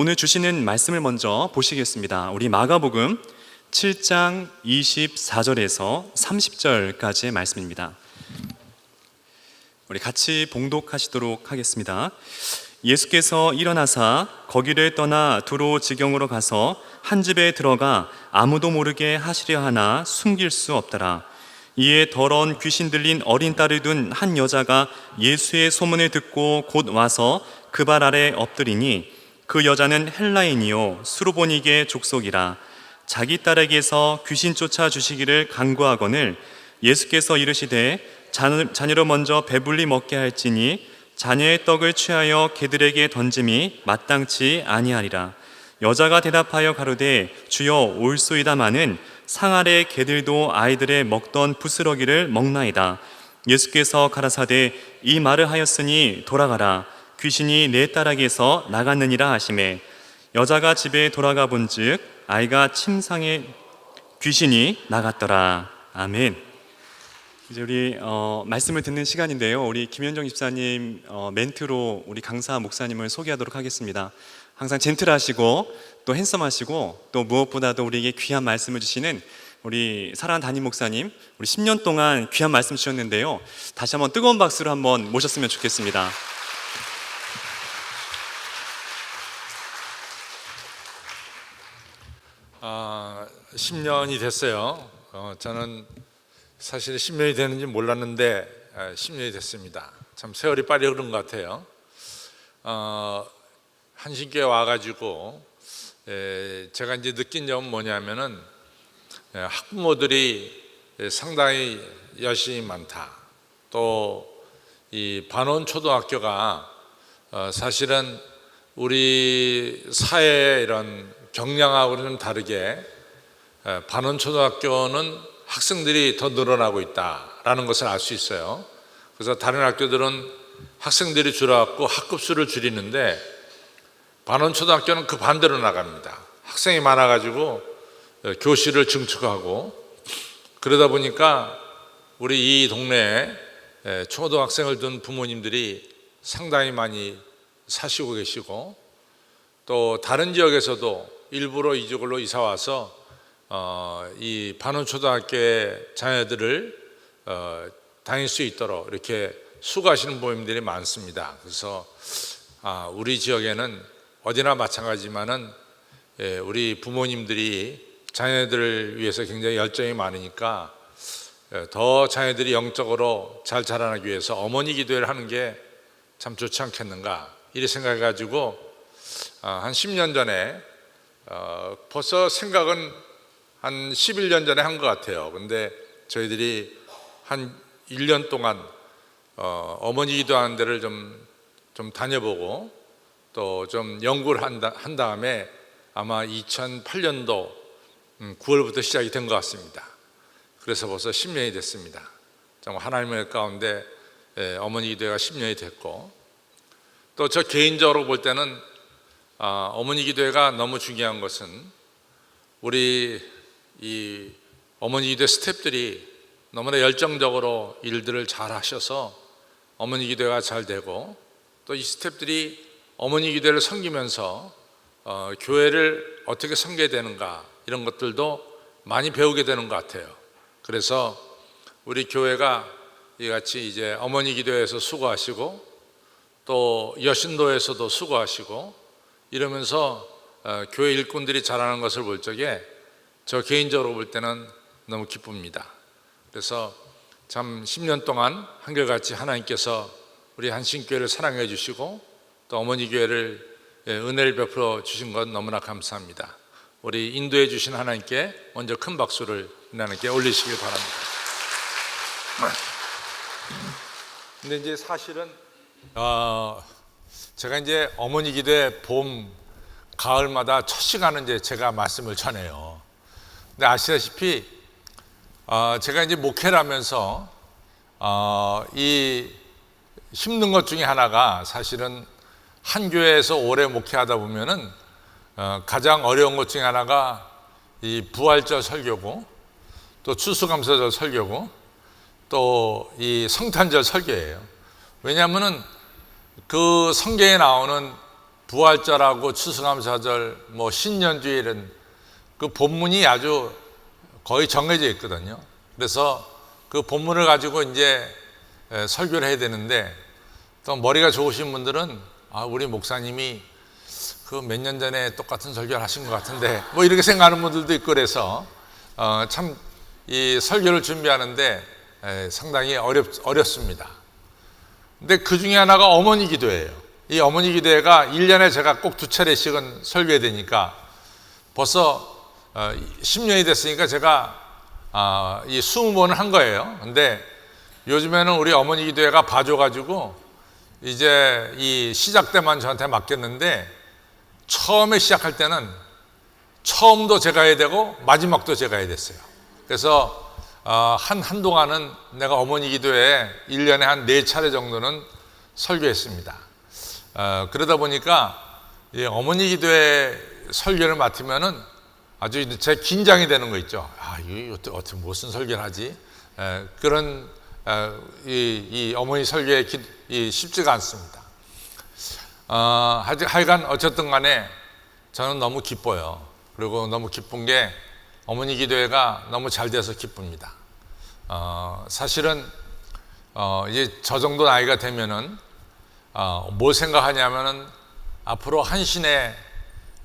오늘 주시는 말씀을 먼저 보시겠습니다. 우리 마가복음 7장 24절에서 30절까지의 말씀입니다. 우리 같이 봉독하시도록 하겠습니다. 예수께서 일어나사 거기를 떠나 두로 지경으로 가서 한 집에 들어가 아무도 모르게 하시려 하나 숨길 수 없더라. 이에 더러운 귀신 들린 어린 딸을 둔 한 여자가 예수의 소문을 듣고 곧 와서 그 발 아래 엎드리니 그 여자는 헬라인이요 수르보니게 족속이라. 자기 딸에게서 귀신 쫓아 주시기를 간구하거늘 예수께서 이르시되 자녀를 먼저 배불리 먹게 할지니 자녀의 떡을 취하여 개들에게 던짐이 마땅치 아니하리라. 여자가 대답하여 가로되 주여 올소이다마는 상 아래 개들도 아이들의 먹던 부스러기를 먹나이다. 예수께서 가라사대 이 말을 하였으니 돌아가라. 귀신이 내 딸에게서 나갔느니라 하시매 여자가 집에 돌아가 본즉 아이가 침상에 귀신이 나갔더라. 아멘. 이제 우리 말씀을 듣는 시간인데요. 우리 김현정 집사님 멘트로 우리 강사 목사님을 소개하도록 하겠습니다. 항상 젠틀하시고 또 핸섬하시고 또 무엇보다도 우리에게 귀한 말씀을 주시는 우리 사랑하는 담임 목사님, 우리 10년 동안 귀한 말씀 주셨는데요. 다시 한번 뜨거운 박수로 한번 모셨으면 좋겠습니다. 아, 10년이 됐어요. 저는 사실 10년이 되는지 몰랐는데 10년이 됐습니다. 참 세월이 빨리 흐른 것 같아요. 한신교회 와가지고 제가 이제 느낀 점은 뭐냐면은 학부모들이 상당히 열심히 많다. 또 이 반원초등학교가 사실은 우리 사회의 이런 경량하고는 다르게 반원초등학교는 학생들이 더 늘어나고 있다라는 것을 알 수 있어요. 그래서 다른 학교들은 학생들이 줄어갖고 학급수를 줄이는데 반원초등학교는 그 반대로 나갑니다. 학생이 많아가지고 교실을 증축하고 그러다 보니까 우리 이 동네에 초등학생을 둔 부모님들이 상당히 많이 사시고 계시고 또 다른 지역에서도 일부러 이쪽으로 이사 와서 이 반원초등학교의 자녀들을 다닐 수 있도록 이렇게 수고하시는 부모님들이 많습니다. 그래서 우리 지역에는 어디나 마찬가지지만은 우리 부모님들이 자녀들을 위해서 굉장히 열정이 많으니까 더 자녀들이 영적으로 잘 자라나기 위해서 어머니 기도회를 하는 게 참 좋지 않겠는가 이렇게 생각해 가지고 한 10년 전에 벌써 생각은 한 11년 전에 한 것 같아요. 근데 저희들이 한 1년 동안 어머니 기도하는 데를 좀 다녀보고 또 좀 연구를 한 다음에 아마 2008년도 9월부터 시작이 된 것 같습니다. 그래서 벌써 10년이 됐습니다. 정말 하나님의 가운데 어머니 기도회가 10년이 됐고 또 저 개인적으로 볼 때는 어머니 기도회가 너무 중요한 것은 우리 이 어머니 기도회 스태프들이 너무나 열정적으로 일들을 잘 하셔서 어머니 기도회가 잘 되고 또 이 스태프들이 어머니 기도회를 섬기면서 교회를 어떻게 섬겨야 되는가 이런 것들도 많이 배우게 되는 것 같아요. 그래서 우리 교회가 이같이 이제 어머니 기도회에서 수고하시고 또 여신도에서도 수고하시고 이러면서 교회 일꾼들이 자라는 것을 볼 적에 저 개인적으로 볼 때는 너무 기쁩니다. 그래서 참 10년 동안 한결같이 하나님께서 우리 한신교회를 사랑해 주시고 또 어머니 교회를 은혜를 베풀어 주신 것 너무나 감사합니다. 우리 인도해 주신 하나님께 먼저 큰 박수를 하나님께 올리시길 바랍니다. 근데 이제 사실은 제가 이제 어머니 기도회 봄, 가을마다 첫 시간은 이제 제가 말씀을 전해요. 근데 아시다시피 제가 이제 목회를 하면서 이 힘든 것 중에 하나가 사실은 한 교회에서 오래 목회하다 보면은 가장 어려운 것 중에 하나가 이 부활절 설교고 또 추수감사절 설교고 또 이 성탄절 설교예요. 왜냐하면은 그 성경에 나오는 부활절하고 추수감사절, 뭐 신년주일은 그 본문이 아주 거의 정해져 있거든요. 그래서 그 본문을 가지고 이제 설교를 해야 되는데, 또 머리가 좋으신 분들은 우리 목사님이 그 몇 년 전에 똑같은 설교를 하신 것 같은데 뭐 이렇게 생각하는 분들도 있고, 그래서 참 이 설교를 준비하는데 상당히 어렵습니다. 근데 그 중에 하나가 어머니 기도예요. 이 어머니 기도회가 1년에 제가 꼭 2차례씩은 설교해야 되니까 벌써 10년이 됐으니까 제가 이 20번을 한 거예요. 근데 요즘에는 우리 어머니 기도회가 봐줘가지고 이제 이 시작 때만 저한테 맡겼는데, 처음에 시작할 때는 처음도 제가 해야 되고 마지막도 제가 해야 됐어요. 그래서 한동안은 내가 어머니 기도회에 1년에 한 4차례 정도는 설교했습니다. 그러다 보니까 이 어머니 기도회 설교를 맡으면은 아주 제 긴장이 되는 거 있죠. 이거 어떻게 무슨 설교를 하지? 그런 이 어머니 설교에 쉽지가 않습니다. 하여간 어쨌든 간에 저는 너무 기뻐요. 그리고 너무 기쁜 게 어머니 기도회가 너무 잘 돼서 기쁩니다. 사실은 이제 저 정도 나이가 되면은 뭘 생각하냐면은 앞으로 한신의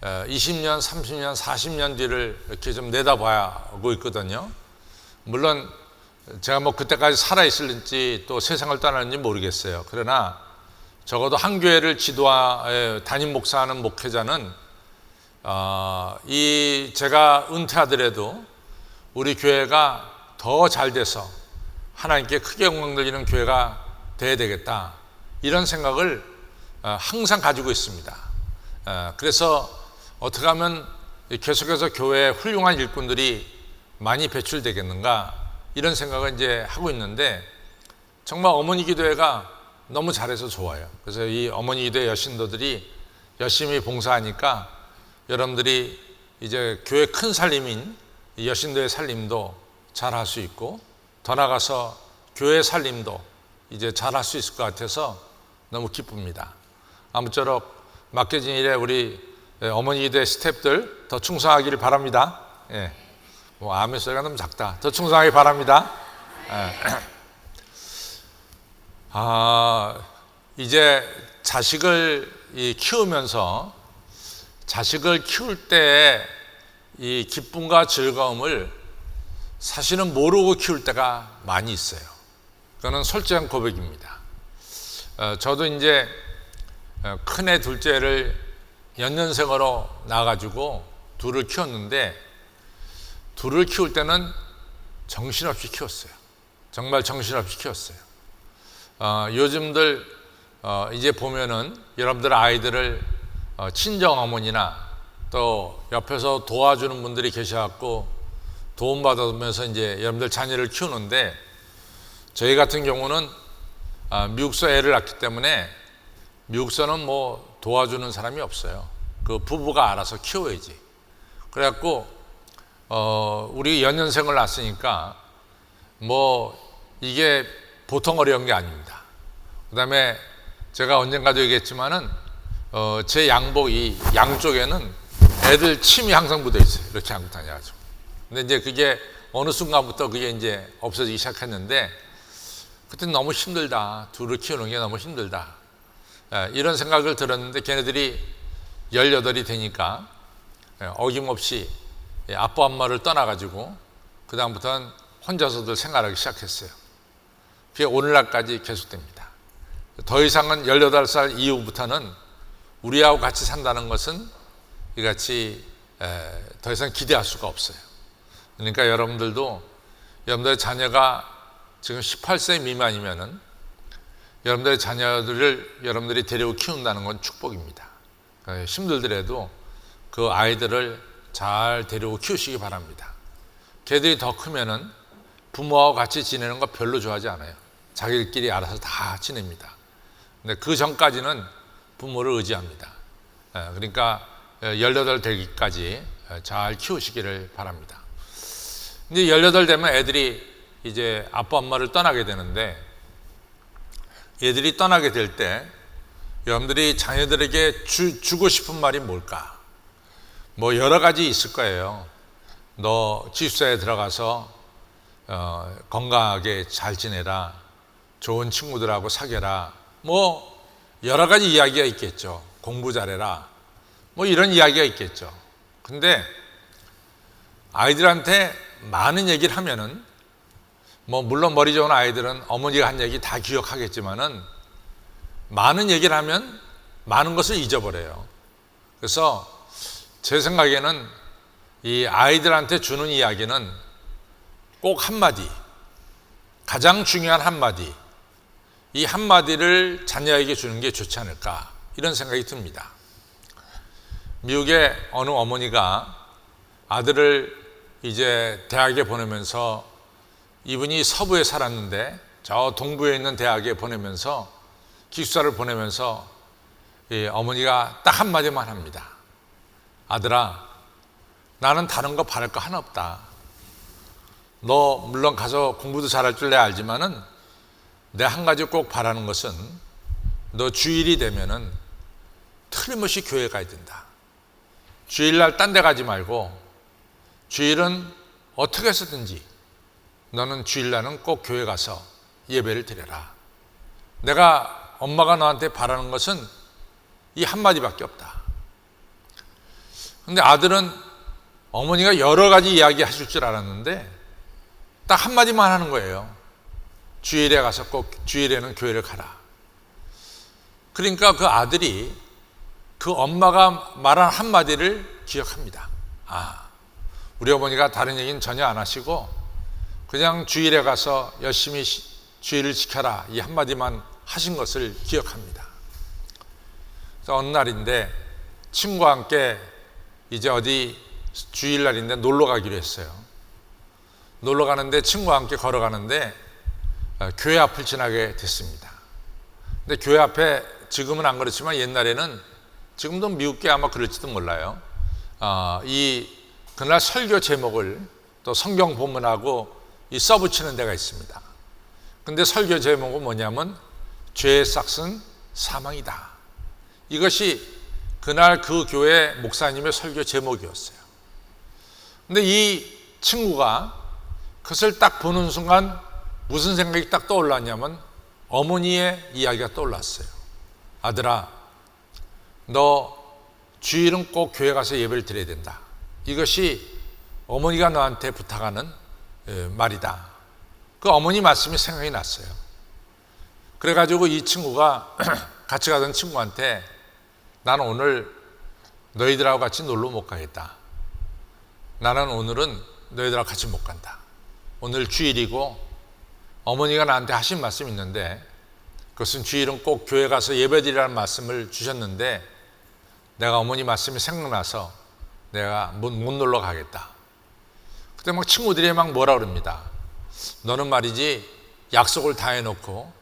20년, 30년, 40년 뒤를 이렇게 좀 내다봐야고 있거든요. 물론 제가 뭐 그때까지 살아있을지 또 세상을 떠나는지 모르겠어요. 그러나 적어도 한 교회를 담임 목사하는 목회자는 제가 은퇴하더라도 우리 교회가 더 잘 돼서 하나님께 크게 영광 돌리는 교회가 돼야 되겠다, 이런 생각을 항상 가지고 있습니다. 그래서 어떻게 하면 계속해서 교회에 훌륭한 일꾼들이 많이 배출되겠는가, 이런 생각을 이제 하고 있는데, 정말 어머니 기도회가 너무 잘해서 좋아요. 그래서 이 어머니 기도회 여신도들이 열심히 봉사하니까 여러분들이 이제 교회 큰 살림인 여신도의 살림도 잘 할 수 있고, 더 나아가서 교회 살림도 이제 잘 할 수 있을 것 같아서 너무 기쁩니다. 아무쪼록 맡겨진 일에 우리 어머니 기도회 스태프들 더 충성하기를 바랍니다. 뭐 아멘 소리가 너무 작다. 더 충성하기 바랍니다. 이제 자식을 키우면서 자식을 키울 때의 이 기쁨과 즐거움을 사실은 모르고 키울 때가 많이 있어요. 그거는 솔직한 고백입니다. 저도 이제 큰애 둘째를 연년생으로 낳아가지고 둘을 키웠는데, 둘을 키울 때는 정신없이 키웠어요. 정말 정신없이 키웠어요. 요즘들 이제 보면은 여러분들 아이들을 친정 어머니나 또 옆에서 도와주는 분들이 계셔갖고 도움받으면서 이제 여러분들 자녀를 키우는데, 저희 같은 경우는 미국서 애를 낳기 때문에 미국서는 뭐 도와주는 사람이 없어요. 그 부부가 알아서 키워야지. 그래갖고 우리 연년생을 낳았으니까 뭐 이게 보통 어려운 게 아닙니다. 그 다음에 제가 언젠가도 얘기했지만은 제 양복 이 양쪽에는 애들 침이 항상 묻어 있어요. 이렇게 안고 다녀가지고. 근데 이제 그게 어느 순간부터 그게 이제 없어지기 시작했는데, 그때 너무 힘들다. 둘을 키우는 게 너무 힘들다. 이런 생각을 들었는데, 걔네들이 18이 되니까 어김없이 아빠 엄마를 떠나가지고 그 다음부터는 혼자서들 생활하기 시작했어요. 그게 오늘날까지 계속됩니다. 더 이상은 18살 이후부터는 우리하고 같이 산다는 것은 이같이 더 이상 기대할 수가 없어요. 그러니까 여러분들도 여러분들의 자녀가 지금 18세 미만이면은 여러분들의 자녀들을 여러분들이 데리고 키운다는 건 축복입니다. 힘들더라도 그 아이들을 잘 데리고 키우시기 바랍니다. 걔들이 더 크면은 부모하고 같이 지내는 거 별로 좋아하지 않아요. 자기들끼리 알아서 다 지냅니다. 근데 그 전까지는 부모를 의지합니다. 그러니까 18 되기까지 잘 키우시기를 바랍니다. 근데 18 되면 애들이 이제 아빠 엄마를 떠나게 되는데, 애들이 떠나게 될 때 여러분들이 자녀들에게 주고 싶은 말이 뭘까? 뭐 여러 가지 있을 거예요. 너 기숙사에 들어가서 건강하게 잘 지내라. 좋은 친구들하고 사귀라. 뭐 여러 가지 이야기가 있겠죠. 공부 잘해라. 뭐 이런 이야기가 있겠죠. 근데 아이들한테 많은 얘기를 하면은 뭐 물론 머리 좋은 아이들은 어머니가 한 얘기 다 기억하겠지만은 많은 얘기를 하면 많은 것을 잊어버려요. 그래서 제 생각에는 이 아이들한테 주는 이야기는 꼭 한마디, 가장 중요한 한마디, 이 한마디를 자녀에게 주는 게 좋지 않을까 이런 생각이 듭니다. 미국의 어느 어머니가 아들을 이제 대학에 보내면서, 이분이 서부에 살았는데 저 동부에 있는 대학에 보내면서 기숙사를 보내면서 어머니가 딱 한마디만 합니다. 아들아, 나는 다른 거 바랄 거 하나 없다. 너 물론 가서 공부도 잘할 줄 내가 알지만은 내가 한 가지 꼭 바라는 것은 너 주일이 되면은 틀림없이 교회 가야 된다. 주일날 딴 데 가지 말고 주일은 어떻게 해서든지 너는 주일날은 꼭 교회 가서 예배를 드려라. 내가 엄마가 너한테 바라는 것은 이 한마디밖에 없다. 근데 아들은 어머니가 여러 가지 이야기 하실 줄 알았는데 딱 한마디만 하는 거예요. 주일에 가서 꼭 주일에는 교회를 가라. 그러니까 그 아들이 그 엄마가 말한 한마디를 기억합니다. 아, 우리 어머니가 다른 얘기는 전혀 안 하시고 그냥 주일에 가서 열심히 주일을 지켜라 이 한마디만 하신 것을 기억합니다. 그래서 어느 날인데 친구와 함께 이제 어디 주일날인데 놀러 가기로 했어요. 놀러 가는데 친구와 함께 걸어가는데 교회 앞을 지나게 됐습니다. 근데 교회 앞에 지금은 안 그렇지만 옛날에는, 지금도 미국계 아마 그럴지도 몰라요. 그날 설교 제목을 또 성경 본문하고 써붙이는 데가 있습니다. 근데 설교 제목은 뭐냐면 죄의 싹은 사망이다. 이것이 그날 그 교회 목사님의 설교 제목이었어요. 근데 이 친구가 그것을 딱 보는 순간 무슨 생각이 딱 떠올랐냐면 어머니의 이야기가 떠올랐어요. 아들아, 너 주일은 꼭 교회 가서 예배를 드려야 된다. 이것이 어머니가 너한테 부탁하는 말이다. 그 어머니 말씀이 생각이 났어요. 그래가지고 이 친구가 같이 가던 친구한테 나는 오늘 너희들하고 같이 놀러 못 가겠다. 나는 오늘은 너희들하고 같이 못 간다. 오늘 주일이고 어머니가 나한테 하신 말씀이 있는데 그것은 주일은 꼭 교회 가서 예배드리라는 말씀을 주셨는데 내가 어머니 말씀이 생각나서 내가 못 놀러 가겠다. 그때 막 친구들이 막 뭐라 그럽니다. 너는 말이지 약속을 다 해놓고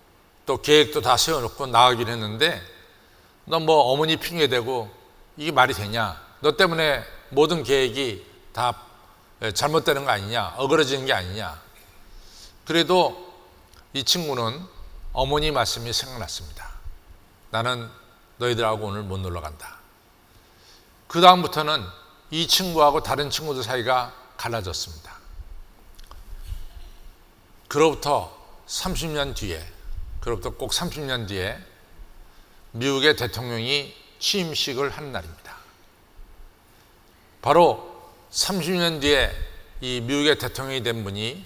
또 계획도 다 세워놓고 나가기로 했는데 너 뭐 어머니 핑계대고 이게 말이 되냐? 너 때문에 모든 계획이 다 잘못되는 거 아니냐? 어그러지는 게 아니냐? 그래도 이 친구는 어머니 말씀이 생각났습니다. 나는 너희들하고 오늘 못 놀러 간다. 그 다음부터는 이 친구하고 다른 친구들 사이가 갈라졌습니다. 그로부터 30년 뒤에, 그로부터 꼭 30년 뒤에 미국의 대통령이 취임식을 하는 날입니다. 바로 30년 뒤에 이 미국의 대통령이 된 분이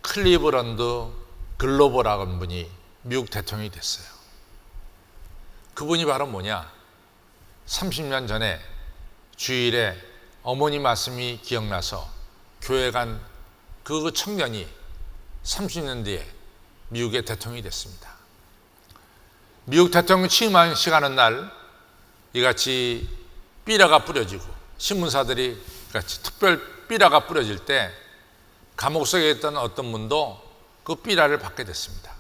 클리브런드 글로버라는 분이 미국 대통령이 됐어요. 그분이 바로 뭐냐? 30년 전에 주일에 어머니 말씀이 기억나서 교회 간 그 청년이 30년 뒤에 미국의 대통령이 됐습니다. 미국 대통령 취임식하는 날 이같이 삐라가 뿌려지고 신문사들이 같이 특별 삐라가 뿌려질 때 감옥 속에 있던 어떤 분도 그 삐라를 받게 됐습니다.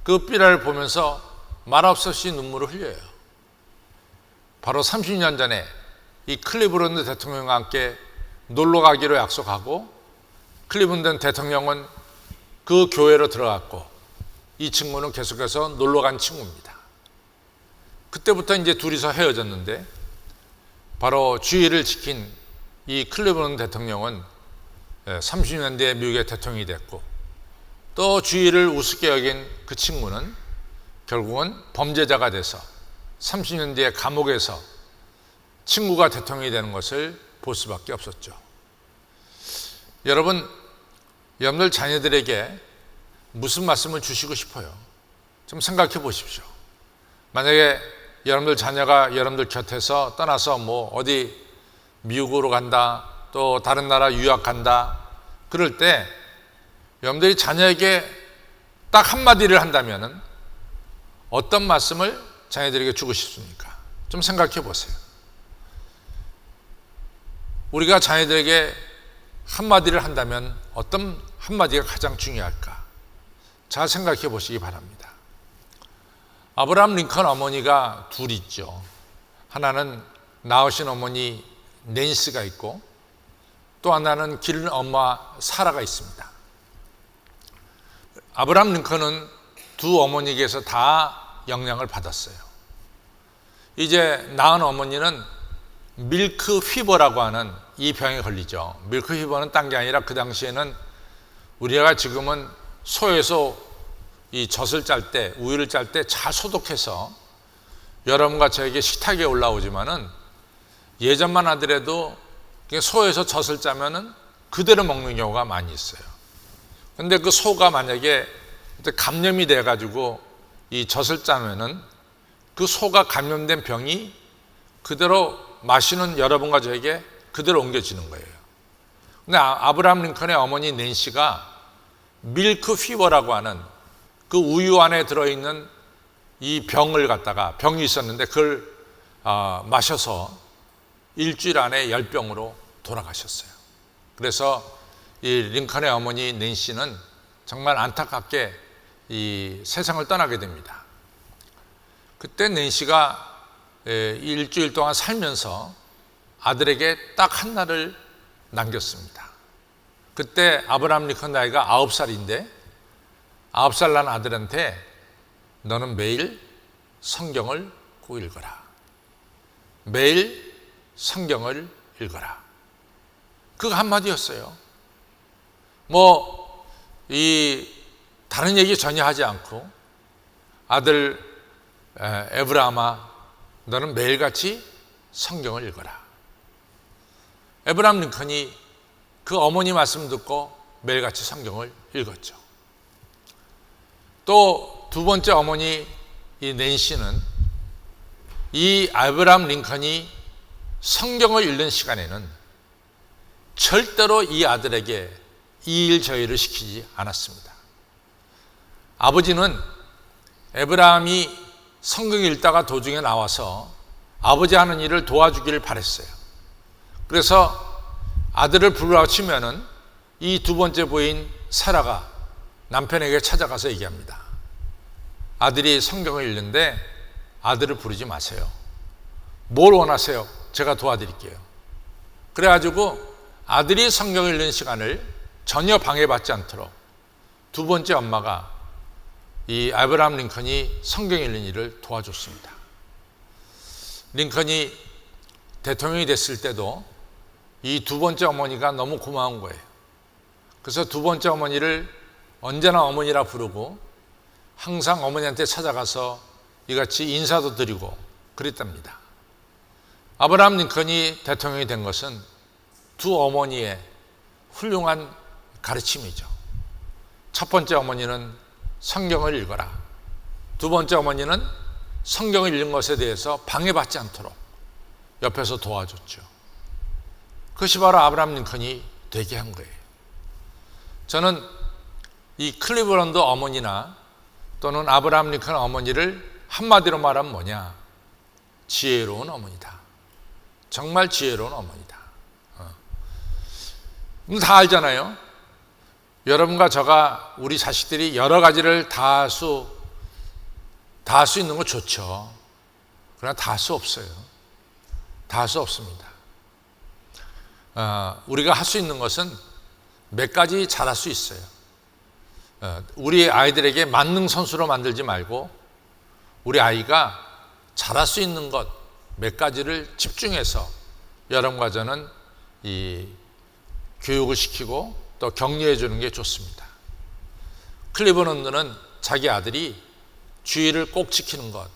그 삐라를 보면서 말없이 눈물을 흘려요. 바로 30년 전에 이 클리브런드 대통령과 함께 놀러 가기로 약속하고 클리브런드 대통령은 그 교회로 들어갔고 이 친구는 계속해서 놀러 간 친구입니다. 그때부터 이제 둘이서 헤어졌는데 바로 주의를 지킨 이 클리브런드 대통령은 30년대에 미국의 대통령이 됐고 또 주의를 우습게 여긴 그 친구는 결국은 범죄자가 돼서 30년 뒤에 감옥에서 친구가 대통령이 되는 것을 볼 수밖에 없었죠. 여러분들 자녀들에게 무슨 말씀을 주시고 싶어요? 좀 생각해 보십시오. 만약에 여러분들 자녀가 여러분들 곁에서 떠나서 어디 미국으로 간다, 또 다른 나라 유학 간다, 그럴 때 여러분들이 자녀에게 딱 한마디를 한다면 어떤 말씀을 자녀들에게 주고 싶습니까? 좀 생각해 보세요. 우리가 자녀들에게 한마디를 한다면 어떤 한마디가 가장 중요할까? 잘 생각해 보시기 바랍니다. 아브라함 링컨 어머니가 둘 있죠. 하나는 낳으신 어머니 낸시가 있고 또 하나는 기른 엄마 사라가 있습니다. 아브라함 링컨은 두 어머니에게서 다 영향을 받았어요. 이제 낳은 어머니는 밀크 피버라고 하는 이 병에 걸리죠. 밀크 피버는 딴 게 아니라 그 당시에는 우리가 지금은 소에서 이 젖을 짤 때, 우유를 짤 때 잘 소독해서 여러분과 저에게 식탁에 올라오지만은 예전만 하더라도 소에서 젖을 짜면은 그대로 먹는 경우가 많이 있어요. 근데 그 소가 만약에 감염이 돼가지고 이 젖을 짜면은 그 소가 감염된 병이 그대로 마시는 여러분과 저에게 그대로 옮겨지는 거예요. 근데 아브라함 링컨의 어머니 낸시가 밀크 피버라고 하는 그 우유 안에 들어있는 이 병을 갖다가 병이 있었는데 그걸 마셔서 일주일 안에 열병으로 돌아가셨어요. 그래서 이 링컨의 어머니 낸시는 정말 안타깝게 이 세상을 떠나게 됩니다. 그때 낸시가 일주일 동안 살면서 아들에게 딱 한 날을 남겼습니다. 그때 아브라함 링컨 나이가 9살인데 9살 난 아들한테 너는 매일 성경을 꼭 읽어라. 매일 성경을 읽어라. 그거 한마디였어요. 다른 얘기 전혀 하지 않고 아들 에브라함아 너는 매일같이 성경을 읽어라. 에브라함 링컨이 그 어머니 말씀 듣고 매일같이 성경을 읽었죠. 또 두 번째 어머니 이 낸시는 이 아브라함 링컨이 성경을 읽는 시간에는 절대로 이 아들에게 이 일 저 일을 시키지 않았습니다. 아버지는 에브라함이 성경 읽다가 도중에 나와서 아버지 하는 일을 도와주기를 바랬어요. 그래서 아들을 부르라고 치면은 이 두 번째 부인 사라가 남편에게 찾아가서 얘기합니다. 아들이 성경을 읽는데 아들을 부르지 마세요. 뭘 원하세요? 제가 도와드릴게요. 그래가지고 아들이 성경을 읽는 시간을 전혀 방해받지 않도록 두 번째 엄마가 이 아브라함 링컨이 성경 읽는 일을 도와줬습니다. 링컨이 대통령이 됐을 때도 이 두 번째 어머니가 너무 고마운 거예요. 그래서 두 번째 어머니를 언제나 어머니라 부르고 항상 어머니한테 찾아가서 이같이 인사도 드리고 그랬답니다. 아브라함 링컨이 대통령이 된 것은 두 어머니의 훌륭한 가르침이죠. 첫 번째 어머니는 성경을 읽어라. 두 번째 어머니는 성경을 읽는 것에 대해서 방해받지 않도록 옆에서 도와줬죠. 그것이 바로 아브라함 링컨이 되게 한 거예요. 저는 이 클리브런드 어머니나 또는 아브라함 링컨 어머니를 한마디로 말하면 뭐냐? 지혜로운 어머니다. 정말 지혜로운 어머니다. 다 알잖아요. 여러분과 저가 우리 자식들이 여러 가지를 다 할 수 있는 거 좋죠. 그러나 다 할 수 없어요. 다 할 수 없습니다. 우리가 할 수 있는 것은 몇 가지 잘할 수 있어요. 우리 아이들에게 만능 선수로 만들지 말고 우리 아이가 잘할 수 있는 것 몇 가지를 집중해서 여러분과 저는 이 교육을 시키고 또 격려해 주는 게 좋습니다. 클리브런드는 자기 아들이 주의를 꼭 지키는 것,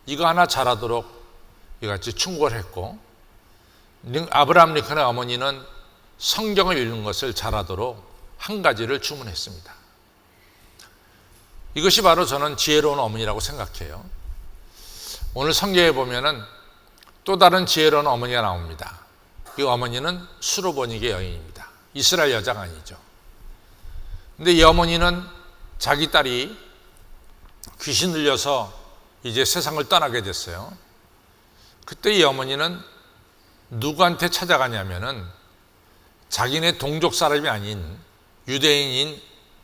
이거 하나 잘하도록 이같이 충고를 했고, 아브라함 링컨의 어머니는 성경을 읽는 것을 잘하도록 한 가지를 주문했습니다. 이것이 바로 저는 지혜로운 어머니라고 생각해요. 오늘 성경에 보면은 또 다른 지혜로운 어머니가 나옵니다. 이 어머니는 수르보니게 여인입니다. 이스라엘 여자가 아니죠. 근데 이 어머니는 자기 딸이 귀신 들려서 이제 세상을 떠나게 됐어요. 그때 이 어머니는 누구한테 찾아가냐면은 자기네 동족 사람이 아닌 유대인인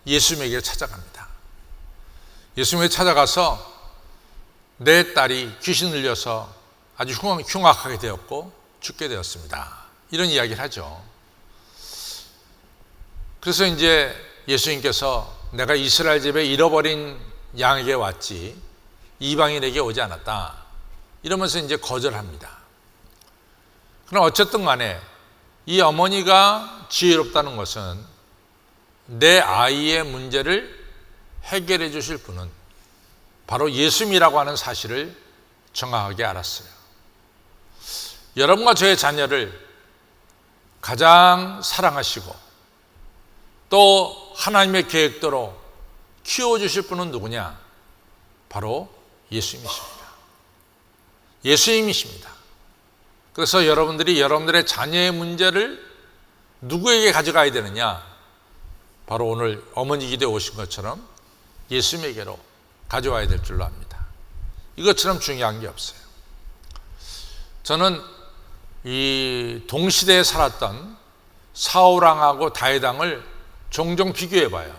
예수님에게 찾아갑니다. 예수님에게 찾아가서 내 딸이 귀신 들려서 아주 흉악하게 되었고 죽게 되었습니다. 이런 이야기를 하죠. 그래서 이제 예수님께서 내가 이스라엘 집에 잃어버린 양에게 왔지 이방인에게 오지 않았다. 이러면서 이제 거절합니다. 그럼 어쨌든 간에 이 어머니가 지혜롭다는 것은 내 아이의 문제를 해결해 주실 분은 바로 예수님이라고 하는 사실을 정확하게 알았어요. 여러분과 저의 자녀를 가장 사랑하시고 또 하나님의 계획대로 키워주실 분은 누구냐? 바로 예수님이십니다. 예수님이십니다. 그래서 여러분들이 여러분들의 자녀의 문제를 누구에게 가져가야 되느냐? 바로 오늘 어머니 기도에 오신 것처럼 예수님에게로 가져와야 될 줄로 압니다. 이것처럼 중요한 게 없어요. 저는 이 동시대에 살았던 사울왕하고 다윗왕을 종종 비교해 봐요.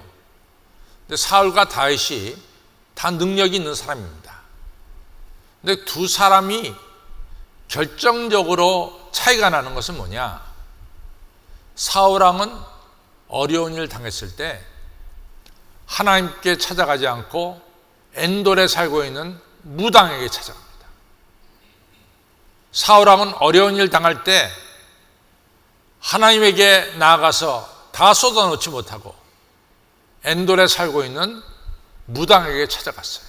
근데 사울과 다윗이 다 능력이 있는 사람입니다. 근데 두 사람이 결정적으로 차이가 나는 것은 뭐냐? 사울왕은 어려운 일을 당했을 때 하나님께 찾아가지 않고 엔돌에 살고 있는 무당에게 찾아갑니다. 사울왕은 어려운 일 당할 때 하나님에게 나아가서 다 쏟아놓지 못하고 엔돌에 살고 있는 무당에게 찾아갔어요.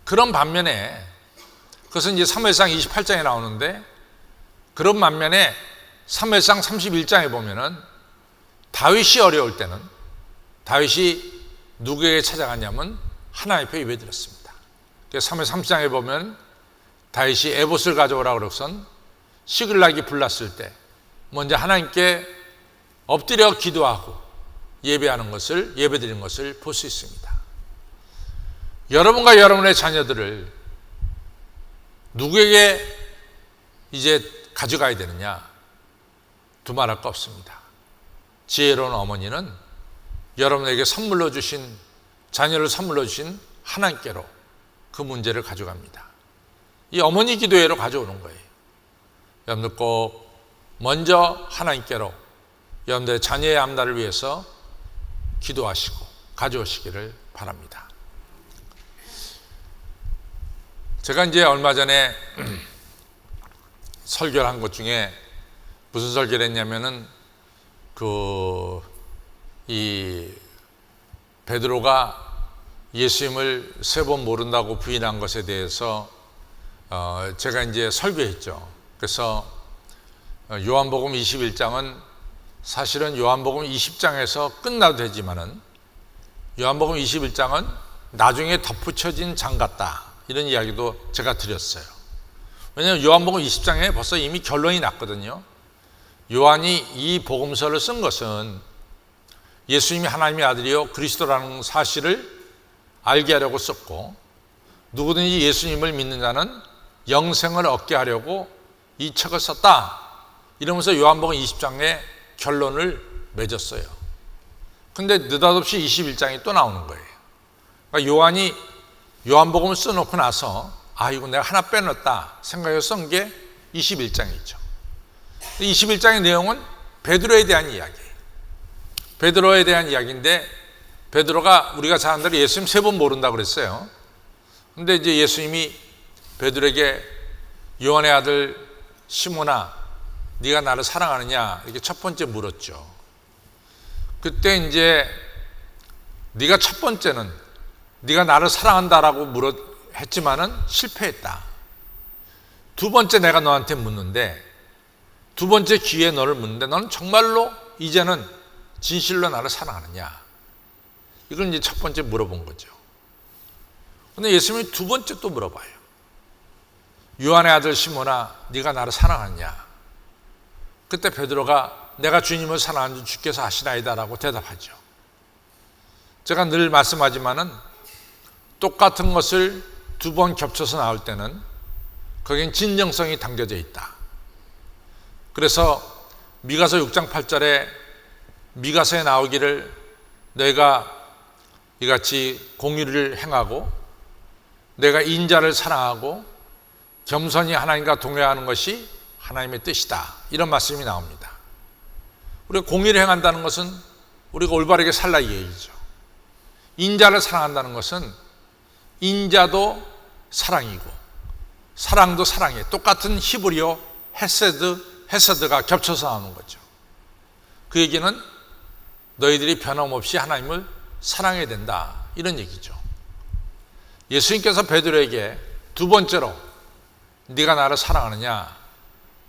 그런 반면에 그것은 이제 사무엘상 28장에 나오는데 그런 반면에 사무엘상 31장에 보면은 다윗이 어려울 때는 다윗이 누구에게 찾아갔냐면 하나님 앞에 예배드렸습니다. 사무엘 30장에 보면 다윗이 에봇을 가져오라고 그러고선 시글락이 불났을 때 먼저 하나님께 엎드려 기도하고 예배하는 것을 예배드리는 것을 볼 수 있습니다. 여러분과 여러분의 자녀들을 누구에게 이제 가져가야 되느냐? 두말할 거 없습니다. 지혜로운 어머니는 여러분에게 선물로 주신 자녀를 선물로 주신 하나님께로 그 문제를 가져갑니다. 이 어머니 기도회로 가져오는 거예요. 여러분들 꼭 먼저 하나님께로 여러분들의 자녀의 앞날을 위해서 기도하시고 가져오시기를 바랍니다. 제가 이제 얼마 전에 설교를 한 것 중에 무슨 설교를 했냐면은 이 베드로가 예수님을 3번 모른다고 부인한 것에 대해서 제가 이제 설교했죠. 그래서 요한복음 21장은 사실은 요한복음 20장에서 끝나도 되지만은 요한복음 21장은 나중에 덧붙여진 장 같다. 이런 이야기도 제가 드렸어요. 왜냐하면 요한복음 20장에 벌써 이미 결론이 났거든요. 요한이 이 복음서를 쓴 것은 예수님이 하나님의 아들이요 그리스도라는 사실을 알게 하려고 썼고 누구든지 예수님을 믿는 자는 영생을 얻게 하려고 이 책을 썼다. 이러면서 요한복음 20장에 결론을 맺었어요. 근데 느닷없이 21장이 또 나오는 거예요. 그러니까 요한이 요한복음을 써놓고 나서 이거 내가 하나 빼놨다 생각해서 쓴 게 21장이죠. 21장의 내용은 베드로에 대한 이야기예요. 베드로에 대한 이야기인데 베드로가 우리가 잘 아는 대로 예수님 3번 모른다고 그랬어요. 근데 이제 예수님이 베드로에게 요한의 아들 시몬아, 네가 나를 사랑하느냐 이렇게 첫 번째 물었죠. 그때 이제 네가 첫 번째는 네가 나를 사랑한다라고 했지만은 실패했다. 두 번째 내가 너한테 묻는데, 두 번째 기회에 너를 묻는데 너는 정말로 이제는 진실로 나를 사랑하느냐, 이걸 이제 첫 번째 물어본 거죠. 근데 예수님이 두 번째 또 물어봐요. 요한의 아들 시몬아, 네가 나를 사랑하느냐. 그때 베드로가 내가 주님을 사랑하는 줄 주께서 아시나이다라고 대답하죠. 제가 늘 말씀하지만은 똑같은 것을 두 번 겹쳐서 나올 때는 거긴 진정성이 담겨져 있다. 그래서 미가서 6장 8절에 미가서에 나오기를 너희가 이같이 공의를 행하고 내가 인자를 사랑하고 겸손히 하나님과 동행하는 것이 하나님의 뜻이다, 이런 말씀이 나옵니다. 우리가 공의를 행한다는 것은 우리가 올바르게 살라 이 얘기죠. 인자를 사랑한다는 것은 인자도 사랑이고 사랑도 사랑이에요. 똑같은 히브리어 헤세드가 겹쳐서 나오는 거죠. 그 얘기는 너희들이 변함없이 하나님을 사랑해야 된다, 이런 얘기죠. 예수님께서 베드로에게 두 번째로 네가 나를 사랑하느냐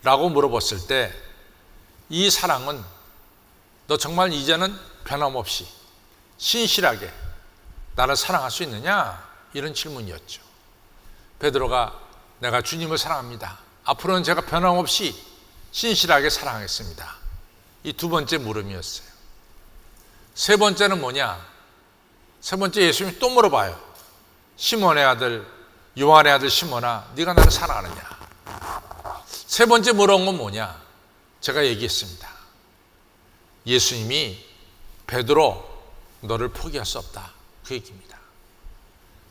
라고 물어봤을 때 이 사랑은 너 정말 이제는 변함없이 신실하게 나를 사랑할 수 있느냐, 이런 질문이었죠. 베드로가 내가 주님을 사랑합니다, 앞으로는 제가 변함없이 신실하게 사랑하겠습니다, 이 두 번째 물음이었어요. 세 번째는 뭐냐? 세 번째 예수님이 또 물어봐요. 시몬의 아들, 요한의 아들 시몬아, 네가 나를 사랑하느냐. 세 번째 물어본 건 뭐냐? 제가 얘기했습니다. 예수님이 베드로, 너를 포기할 수 없다, 그 얘기입니다.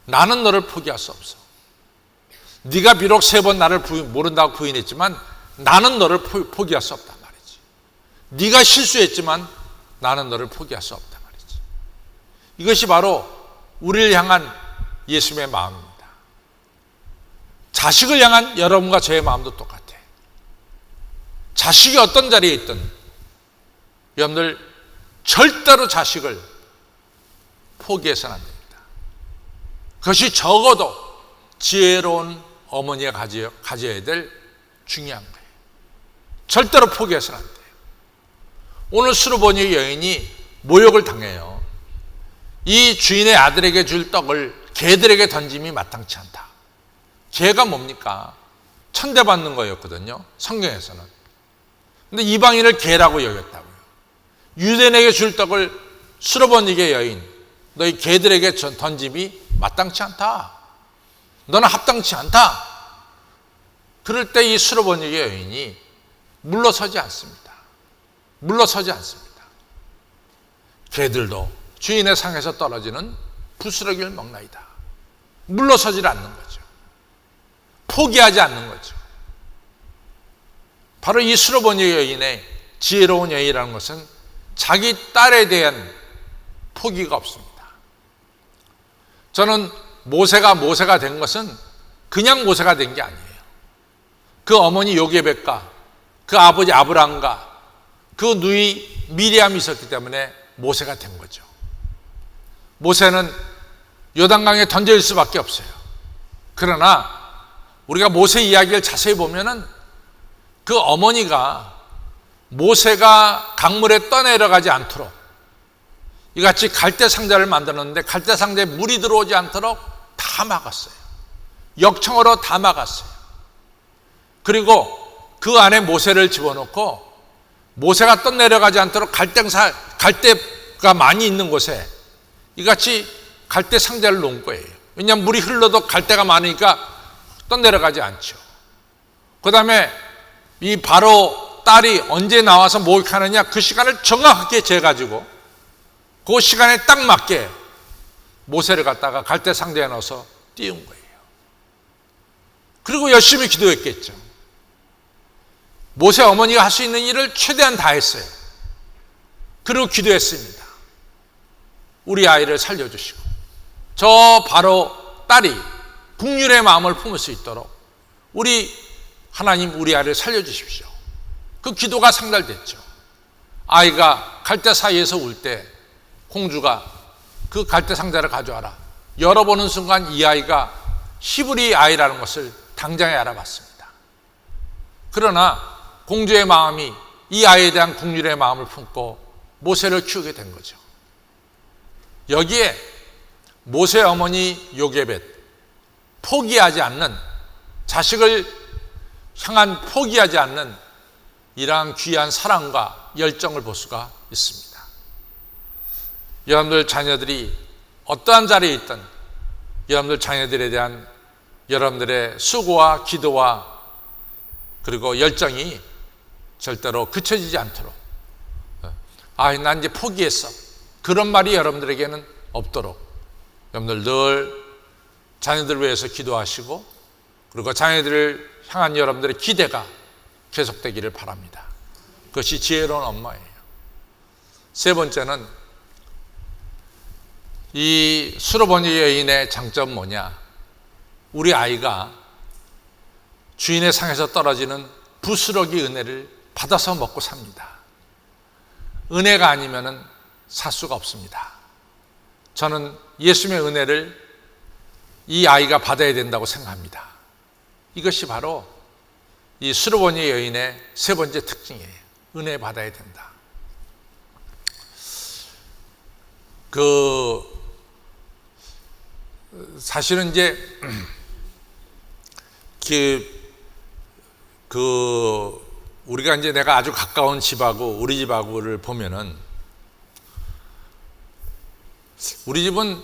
나는 너를 포기할 수 없어. 네가 비록 세 번 나를 모른다고 부인했지만 나는 너를 포기할 수 없단 말이지. 네가 실수했지만 나는 너를 포기할 수 없단 말이지. 이것이 바로 우리를 향한 예수님의 마음입니다. 자식을 향한 여러분과 저의 마음도 똑같아. 자식이 어떤 자리에 있든 여러분들 절대로 자식을 포기해서는 안 됩니다. 그것이 적어도 지혜로운 어머니가 가져야 될 중요한 거예요. 절대로 포기해서는 안 돼요. 오늘 수르보니 여인이 모욕을 당해요. 이 주인의 아들에게 줄 떡을 개들에게 던짐이 마땅치 않다. 개가 뭡니까? 천대받는 거였거든요, 성경에서는. 근데 이방인을 개라고 여겼다고요. 유대인에게 줄 떡을 수르보니게 여인, 너희 개들에게 던짐이 마땅치 않다. 너는 합당치 않다. 그럴 때 이 수르보니게 여인이 물러서지 않습니다. 물러서지 않습니다. 개들도 주인의 상에서 떨어지는 부스러기를 먹나이다. 물러서지 않는 거죠. 포기하지 않는 거죠. 바로 이 수르보니 여인의 지혜로운 여인이라는 것은 자기 딸에 대한 포기가 없습니다. 저는 모세가 된 것은 그냥 모세가 된 게 아니에요. 그 어머니 요게벳과 그 아버지 아브람과 그 누이 미리암이 있었기 때문에 모세가 된 거죠. 모세는 요단강에 던져질 수밖에 없어요. 그러나 우리가 모세 이야기를 자세히 보면은 그 어머니가 모세가 강물에 떠내려가지 않도록 이같이 갈대 상자를 만들었는데 갈대 상자에 물이 들어오지 않도록 다 막았어요. 역청으로 다 막았어요. 그리고 그 안에 모세를 집어넣고 모세가 떠내려가지 않도록 갈대가 많이 있는 곳에 이같이 갈대 상자를 놓은 거예요. 왜냐하면 물이 흘러도 갈대가 많으니까 떠내려가지 않죠. 그 다음에 이 바로 딸이 언제 나와서 목욕하느냐, 그 시간을 정확하게 재가지고 그 시간에 딱 맞게 모세를 갖다가 갈대 상자에 넣어서 띄운 거예요. 그리고 열심히 기도했겠죠. 모세 어머니가 할 수 있는 일을 최대한 다 했어요. 그리고 기도했습니다. 우리 아이를 살려주시고 저 바로 딸이 국률의 마음을 품을 수 있도록 하나님 우리 아이를 살려주십시오. 그 기도가 상달됐죠. 아이가 갈대 사이에서 울 때 공주가 그 갈대 상자를 가져와라. 열어보는 순간 이 아이가 히브리 아이라는 것을 당장에 알아봤습니다. 그러나 공주의 마음이 이 아이에 대한 국률의 마음을 품고 모세를 키우게 된 거죠. 여기에 모세 어머니 요게벳, 포기하지 않는, 자식을 향한 포기하지 않는 이러한 귀한 사랑과 열정을 볼 수가 있습니다. 여러분들 자녀들이 어떠한 자리에 있든 여러분들 자녀들에 대한 여러분들의 수고와 기도와 그리고 열정이 절대로 그쳐지지 않도록, 난 이제 포기했어, 그런 말이 여러분들에게는 없도록 여러분들 늘 자녀들을 위해서 기도하시고, 그리고 자녀들을 향한 여러분들의 기대가 계속되기를 바랍니다. 그것이 지혜로운 엄마예요. 세 번째는 이 수로보니 여인의 장점 뭐냐? 우리 아이가 주인의 상에서 떨어지는 부스러기 은혜를 받아서 먹고 삽니다. 은혜가 아니면 살 수가 없습니다. 저는 예수님의 은혜를 이 아이가 받아야 된다고 생각합니다. 이것이 바로 이 수로보니 여인의 세 번째 특징이에요. 은혜 받아야 된다. 사실은 이제 우리가 이제 내가 아주 가까운 집하고 우리 집하고를 보면은, 우리 집은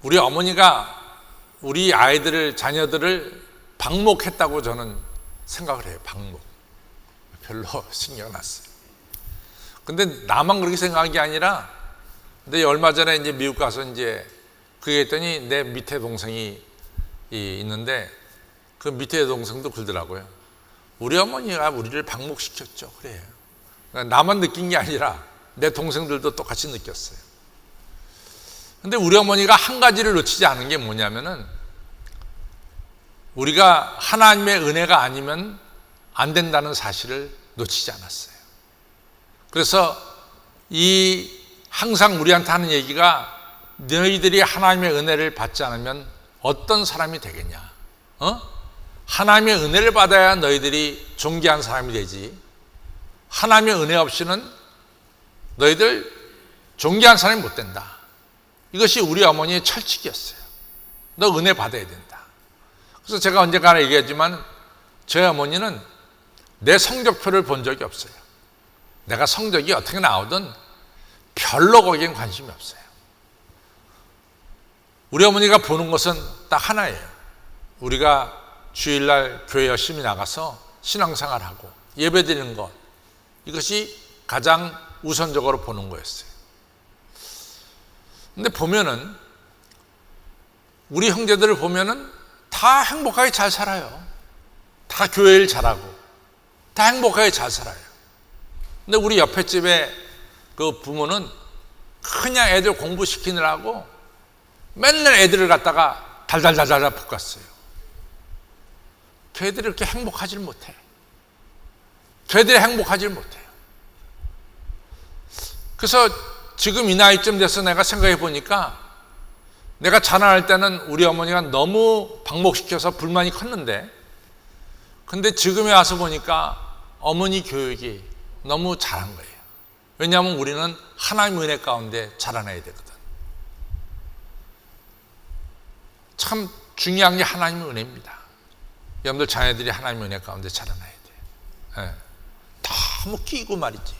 우리 어머니가 우리 아이들을, 자녀들을 방목했다고 저는 생각을 해요. 방목. 별로 신경 안 났어요. 근데 나만 그렇게 생각한 게 아니라, 근데 얼마 전에 이제 미국 가서 이제 그 얘기했더니 내 밑에 동생이 있는데 그 밑에 동생도 그러더라고요. 우리 어머니가 우리를 방목시켰죠. 그래요. 나만 느낀 게 아니라 내 동생들도 똑같이 느꼈어요. 근데 우리 어머니가 한 가지를 놓치지 않은 게 뭐냐면은, 우리가 하나님의 은혜가 아니면 안 된다는 사실을 놓치지 않았어요. 그래서 항상 우리한테 하는 얘기가, 너희들이 하나님의 은혜를 받지 않으면 어떤 사람이 되겠냐? 하나님의 은혜를 받아야 너희들이 존귀한 사람이 되지, 하나님의 은혜 없이는 너희들 존귀한 사람이 못 된다. 이것이 우리 어머니의 철칙이었어요. 너 은혜 받아야 된다. 그래서 제가 언젠가 얘기하지만 저희 어머니는 내 성적표를 본 적이 없어요. 내가 성적이 어떻게 나오든 별로 거기엔 관심이 없어요. 우리 어머니가 보는 것은 딱 하나예요. 우리가 주일날 교회 열심히 나가서 신앙생활하고 예배드리는 것, 이것이 가장 우선적으로 보는 거였어요. 근데 보면은, 우리 형제들을 보면은 다 행복하게 잘 살아요. 다 교회를 잘하고 다 행복하게 잘 살아요. 근데 우리 옆에 집에 그 부모는 그냥 애들 공부시키느라고 맨날 애들을 갖다가 달달달달 볶았어요. 걔들이 이렇게 행복하질 못해. 걔들이 행복하질 못해요. 그래서 지금 이 나이쯤 돼서 내가 생각해 보니까, 내가 자라날 때는 우리 어머니가 너무 방목시켜서 불만이 컸는데, 근데 지금에 와서 보니까 어머니 교육이 너무 잘한 거예요. 왜냐하면 우리는 하나님의 은혜 가운데 자라나야 되거든. 참 중요한 게 하나님의 은혜입니다. 여러분들 자녀들이 하나님의 은혜 가운데 자라나야 돼요. 너무 끼고 말이지,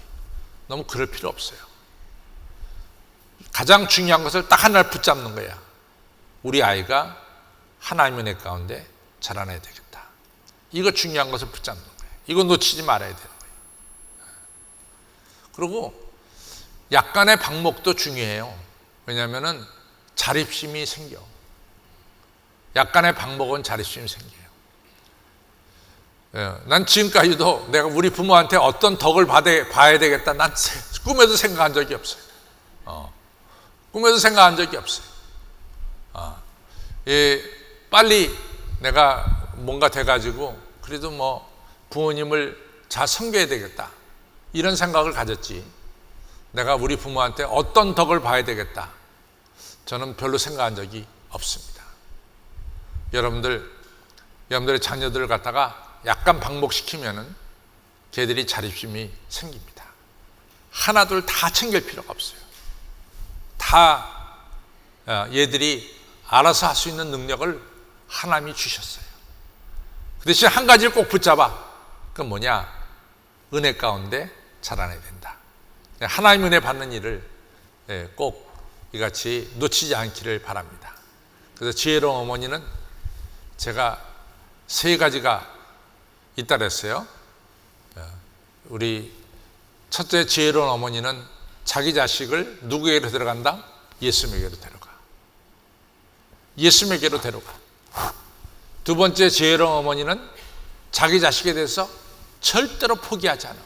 너무 그럴 필요 없어요. 가장 중요한 것을 딱 하나를 붙잡는 거야. 우리 아이가 하나님의 은혜 가운데 자라나야 되겠다. 이거 중요한 것을 붙잡는 거예요. 이거 놓치지 말아야 되는 거예요. 그리고 약간의 방목도 중요해요. 왜냐하면 자립심이 생겨. 약간의 방목은 자립심이 생겨요. 난 지금까지도 내가 우리 부모한테 어떤 덕을 봐야 되겠다, 난 꿈에도 생각한 적이 없어요. 꿈에도 생각한 적이 없어요. 빨리 내가 뭔가 돼가지고 그래도 뭐 부모님을 잘 섬겨야 되겠다 이런 생각을 가졌지, 내가 우리 부모한테 어떤 덕을 봐야 되겠다, 저는 별로 생각한 적이 없습니다. 여러분들의 자녀들을 갖다가 약간 방목시키면은 걔들이 자립심이 생깁니다. 하나둘 다 챙길 필요가 없어요. 다 얘들이 알아서 할 수 있는 능력을 하나님이 주셨어요. 그 대신 한 가지를 꼭 붙잡아. 그건 뭐냐? 은혜 가운데 자라나야 된다. 하나님 은혜 받는 일을 꼭 이같이 놓치지 않기를 바랍니다. 그래서 지혜로운 어머니는 제가 3가지가 있다 그랬어요. 우리 첫째 지혜로운 어머니는 자기 자식을 누구에게로 데려간다? 예수님에게로 데려가. 예수님에게로 데려가. 두 번째 지혜로운 어머니는 자기 자식에 대해서 절대로 포기하지 않아.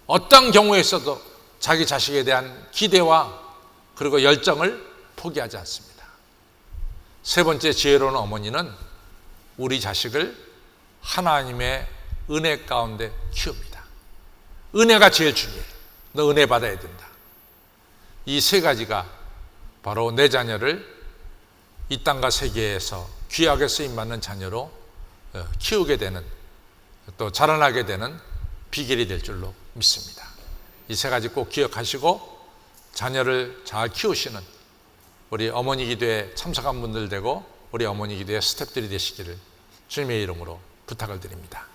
어떤 경우에 있어도 자기 자식에 대한 기대와 그리고 열정을 포기하지 않습니다. 세 번째 지혜로운 어머니는 우리 자식을 하나님의 은혜 가운데 키웁니다. 은혜가 제일 중요해. 너 은혜 받아야 된다. 이 3가지가 바로 내 자녀를 이 땅과 세계에서 귀하게 쓰임받는 자녀로 키우게 되는, 또 자라나게 되는 비결이 될 줄로 믿습니다. 이 3가지 꼭 기억하시고 자녀를 잘 키우시는 우리 어머니 기도에 참석한 분들 되고 우리 어머니 기도의 스태프들이 되시기를 주님의 이름으로 부탁을 드립니다.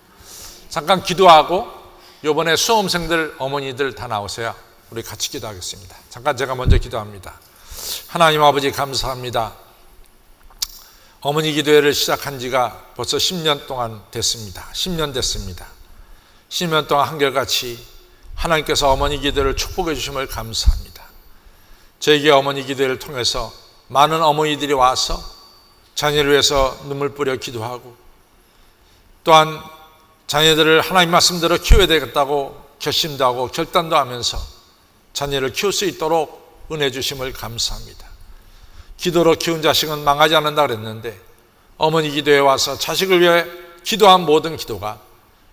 잠깐 기도하고 이번에 수험생들 어머니들 다 나오세요. 우리 같이 기도하겠습니다. 잠깐 제가 먼저 기도합니다. 하나님 아버지 감사합니다. 어머니 기도회를 시작한 지가 벌써 10년 동안 됐습니다. 10년 됐습니다. 10년 동안 한결같이 하나님께서 어머니 기도를 축복해 주심을 감사합니다. 저에게 어머니 기도회를 통해서 많은 어머니들이 와서 자녀를 위해서 눈물 뿌려 기도하고, 또한 자녀들을 하나님 말씀대로 키워야 되겠다고 결심도 하고 결단도 하면서 자녀를 키울 수 있도록 은혜 주심을 감사합니다. 기도로 키운 자식은 망하지 않는다 그랬는데, 어머니 기도에 와서 자식을 위해 기도한 모든 기도가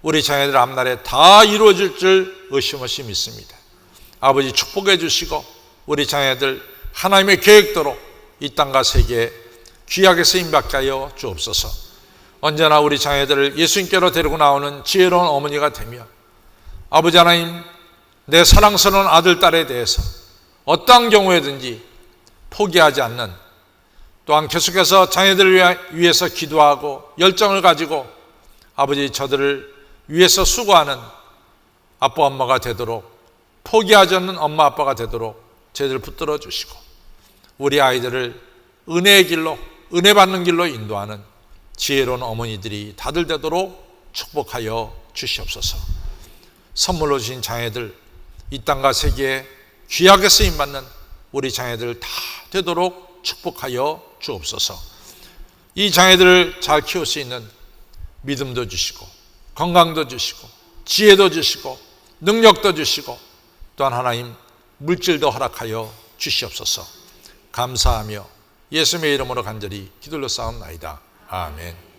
우리 자녀들 앞날에 다 이루어질 줄 의심 없이 믿습니다. 아버지 축복해 주시고 우리 자녀들 하나님의 계획대로 이 땅과 세계에 귀하게 쓰임받게 하여 주옵소서. 언제나 우리 자녀들을 예수님께로 데리고 나오는 지혜로운 어머니가 되며, 아버지 하나님, 내 사랑스러운 아들, 딸에 대해서 어떠한 경우에든지 포기하지 않는, 또한 계속해서 자녀들을 위해서 기도하고 열정을 가지고 아버지 저들을 위해서 수고하는 아빠 엄마가 되도록, 포기하지 않는 엄마 아빠가 되도록 저희들 붙들어 주시고, 우리 아이들을 은혜의 길로, 은혜 받는 길로 인도하는 지혜로운 어머니들이 다들 되도록 축복하여 주시옵소서. 선물로 주신 자녀들, 이 땅과 세계에 귀하게 쓰임받는 우리 자녀들 다 되도록 축복하여 주옵소서. 이 자녀들을 잘 키울 수 있는 믿음도 주시고 건강도 주시고 지혜도 주시고 능력도 주시고, 또한 하나님 물질도 허락하여 주시옵소서. 감사하며 예수님의 이름으로 간절히 기도로 싸움나이다. 아멘.